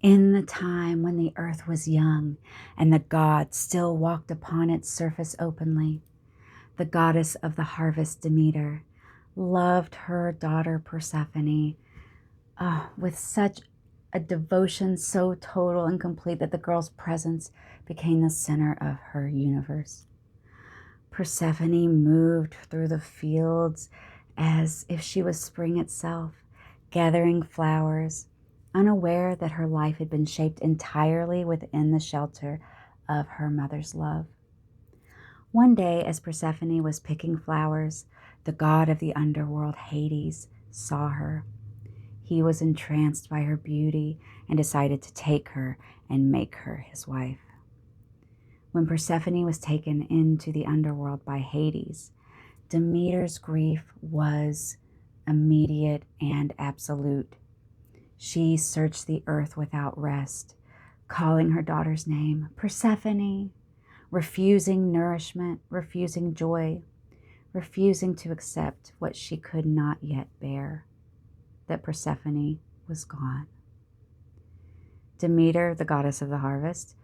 In the time when the earth was young and the gods still walked upon its surface openly, the goddess of the harvest, Demeter, loved her daughter Persephone with such a devotion so total and complete that the girl's presence became the center of her universe. Persephone moved through the fields as if she was spring itself, gathering flowers, unaware that her life had been shaped entirely within the shelter of her mother's love. One day, as Persephone was picking flowers, the god of the underworld, Hades, saw her. He was entranced by her beauty and decided to take her and make her his wife. When Persephone was taken into the underworld by Hades, Demeter's grief was immediate and absolute. She searched the earth without rest, calling her daughter's name, Persephone, refusing nourishment, refusing joy, refusing to accept what she could not yet bear, that Persephone was gone. Demeter, the goddess of the harvest,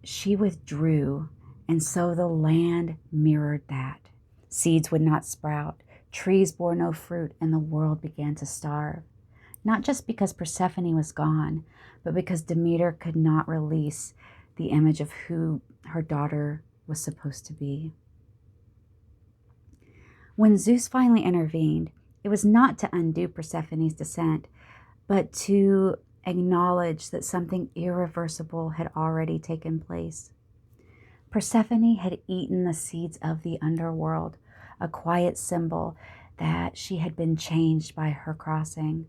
she withdrew, and so the land mirrored that. Seeds would not sprout, trees bore no fruit, and the world began to starve. Not just because Persephone was gone, but because Demeter could not release the image of who her daughter was supposed to be. When Zeus finally intervened, it was not to undo Persephone's descent, but to acknowledge that something irreversible had already taken place. Persephone had eaten the seeds of the underworld, a quiet symbol that she had been changed by her crossing.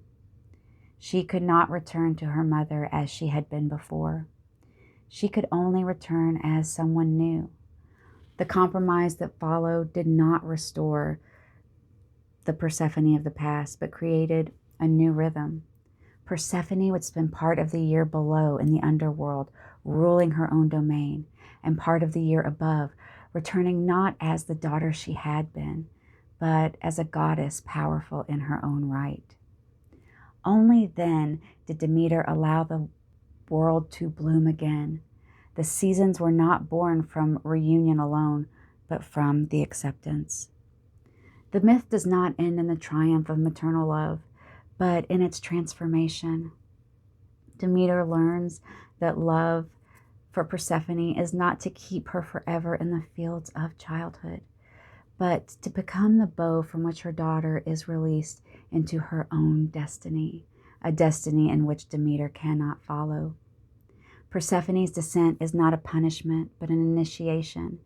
She could not return to her mother as she had been before. She could only return as someone new. The compromise that followed did not restore the Persephone of the past, but created a new rhythm. Persephone would spend part of the year below in the underworld, ruling her own domain, and part of the year above, returning not as the daughter she had been, but as a goddess powerful in her own right. Only then did Demeter allow the world to bloom again. The seasons were not born from reunion alone, but from the acceptance. The myth does not end in the triumph of maternal love, but in its transformation. Demeter learns that love for Persephone is not to keep her forever in the fields of childhood, but to become the bow from which her daughter is released into her own destiny, a destiny in which Demeter cannot follow. Persephone's descent is not a punishment, but an initiation,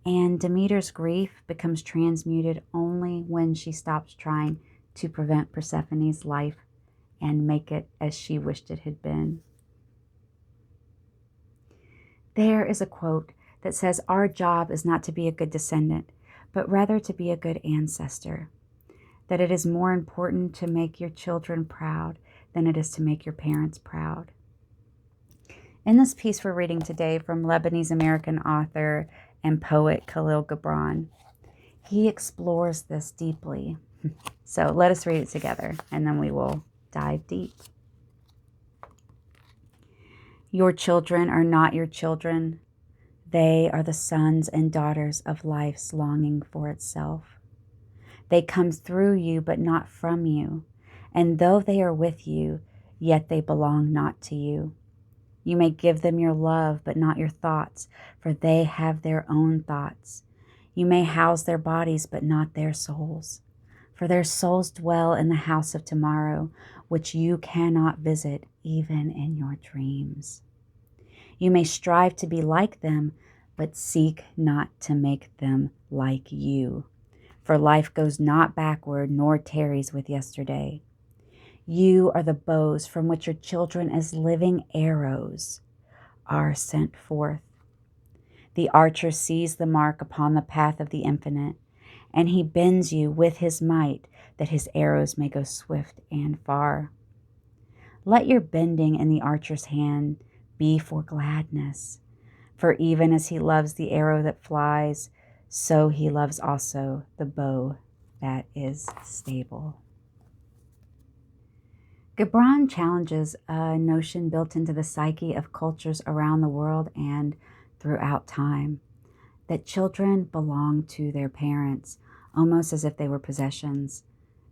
and Demeter's grief becomes transmuted only when she stops trying to prevent Persephone's life and make it as she wished it had been. There is a quote that says, "Our job is not to be a good descendant, but rather to be a good ancestor. That it is more important to make your children proud than it is to make your parents proud." In this piece we're reading today from Lebanese-American author and poet Khalil Gibran, he explores this deeply. So let us read it together, and then we will dive deep. Your children are not your children. They are the sons and daughters of life's longing for itself. They come through you, but not from you. And though they are with you, yet they belong not to you. You may give them your love, but not your thoughts, for they have their own thoughts. You may house their bodies, but not their souls. For their souls dwell in the house of tomorrow, which you cannot visit even in your dreams. You may strive to be like them, but seek not to make them like you. For life goes not backward, nor tarries with yesterday. You are the bows from which your children, as living arrows, are sent forth. The archer sees the mark upon the path of the infinite, and he bends you with his might, that his arrows may go swift and far. Let your bending in the archer's hand be for gladness, for even as he loves the arrow that flies, so he loves also the bow that is stable. Gibran challenges a notion built into the psyche of cultures around the world and throughout time, that children belong to their parents, almost as if they were possessions.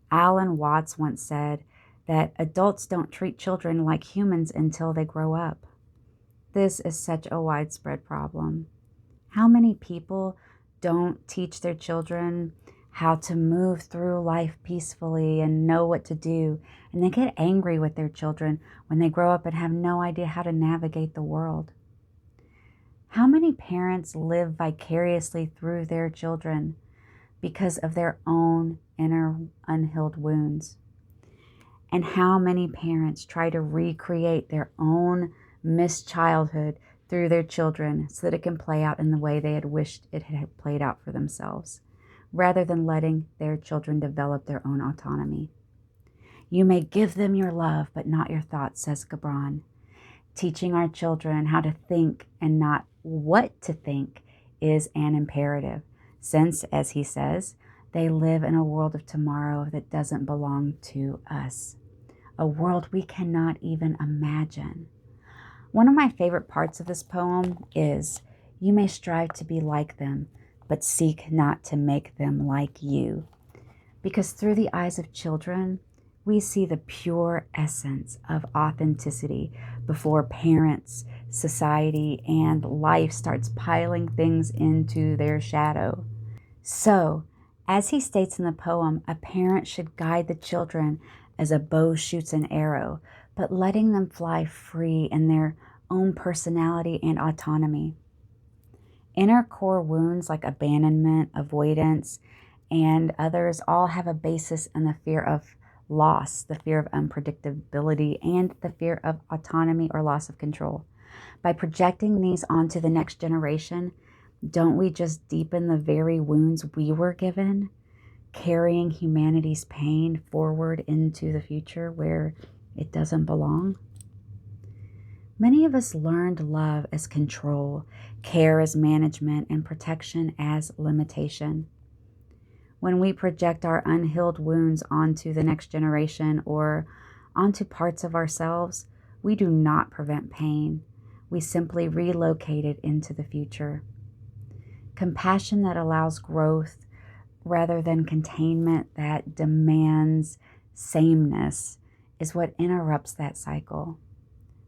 Alan Watts once said that adults don't treat children like humans until they grow up. This is such a widespread problem. How many people don't teach their children how to move through life peacefully and know what to do, and they get angry with their children when they grow up and have no idea how to navigate the world? How many parents live vicariously through their children because of their own inner unhealed wounds? And how many parents try to recreate their own missed childhood through their children so that it can play out in the way they had wished it had played out for themselves, rather than letting their children develop their own autonomy? You may give them your love, but not your thoughts, says Gibran. Teaching our children how to think and not what to think is an imperative, since, as he says, they live in a world of tomorrow that doesn't belong to us, a world we cannot even imagine. One of my favorite parts of this poem is, "You may strive to be like them, but seek not to make them like you." Because through the eyes of children, we see the pure essence of authenticity before parents, society, and life starts piling things into their shadow. So, as he states in the poem, a parent should guide the children as a bow shoots an arrow, but letting them fly free in their own personality and autonomy. Inner core wounds like abandonment, avoidance, and others all have a basis in the fear of loss, the fear of unpredictability, and the fear of autonomy or loss of control. By projecting these onto the next generation, don't we just deepen the very wounds we were given, carrying humanity's pain forward into the future where it doesn't belong? Many of us learned love as control, care as management, and protection as limitation. When we project our unhealed wounds onto the next generation or onto parts of ourselves, we do not prevent pain. We simply relocate it into the future. Compassion that allows growth rather than containment that demands sameness is what interrupts that cycle.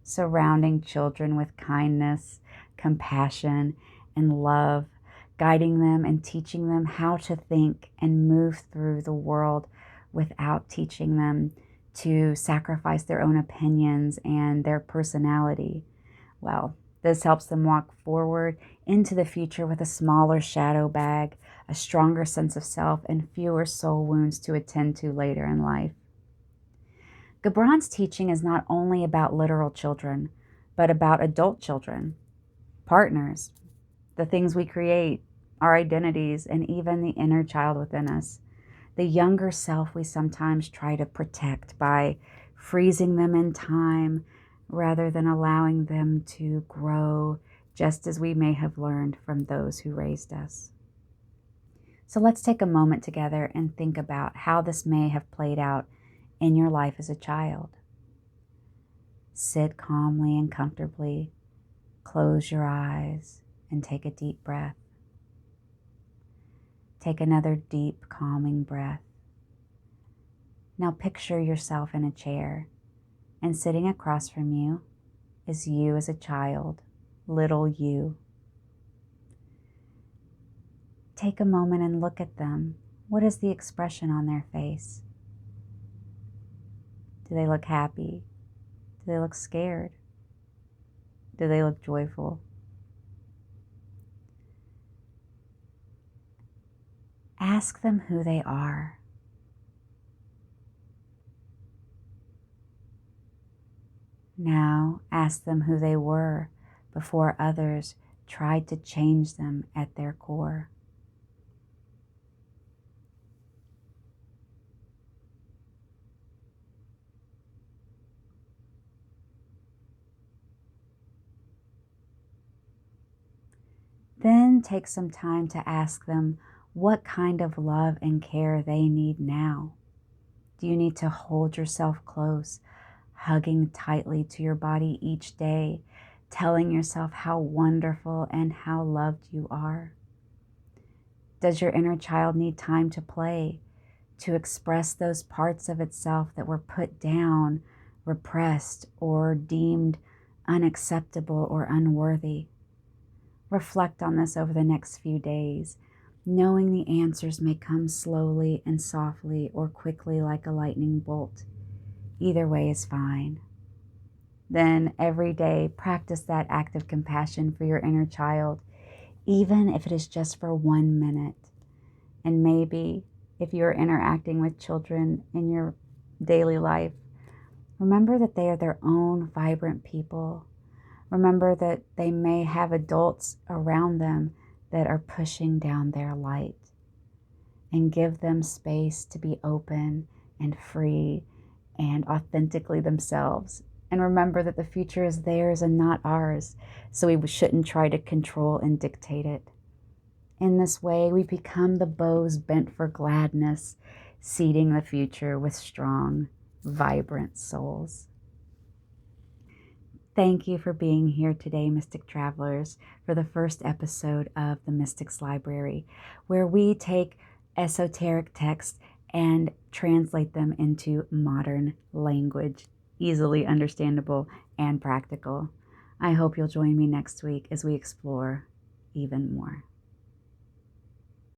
Surrounding children with kindness, compassion, and love, guiding them and teaching them how to think and move through the world without teaching them to sacrifice their own opinions and their personality. Well, this helps them walk forward into the future with a smaller shadow bag, a stronger sense of self, and fewer soul wounds to attend to later in life. Gibran's teaching is not only about literal children, but about adult children, partners, the things we create, our identities, and even the inner child within us. The younger self we sometimes try to protect by freezing them in time rather than allowing them to grow just as we may have learned from those who raised us. So let's take a moment together and think about how this may have played out in your life as a child. Sit calmly and comfortably, close your eyes, and take a deep breath. Take another deep, calming breath. Now picture yourself in a chair, and sitting across from you is you as a child, little you. Take a moment and look at them. What is the expression on their face? Do they look happy? Do they look scared? Do they look joyful? Ask them who they are. Now ask them who they were before others tried to change them at their core. Then take some time to ask them what kind of love and care they need now. Do you need to hold yourself close, hugging tightly to your body each day, telling yourself how wonderful and how loved you are? Does your inner child need time to play, to express those parts of itself that were put down, repressed, or deemed unacceptable or unworthy? Reflect on this over the next few days, knowing the answers may come slowly and softly or quickly like a lightning bolt. Either way is fine. Then every day, practice that act of compassion for your inner child, even if it is just for 1 minute. And maybe if you're interacting with children in your daily life, remember that they are their own vibrant people. Remember that they may have adults around them that are pushing down their light. And give them space to be open and free and authentically themselves. And remember that the future is theirs and not ours, so we shouldn't try to control and dictate it. In this way, we become the bows bent for gladness, seeding the future with strong, vibrant souls. Thank you for being here today, Mystic Travelers, for the first episode of the Mystics Library, where we take esoteric texts and translate them into modern language, easily understandable and practical. I hope you'll join me next week as we explore even more.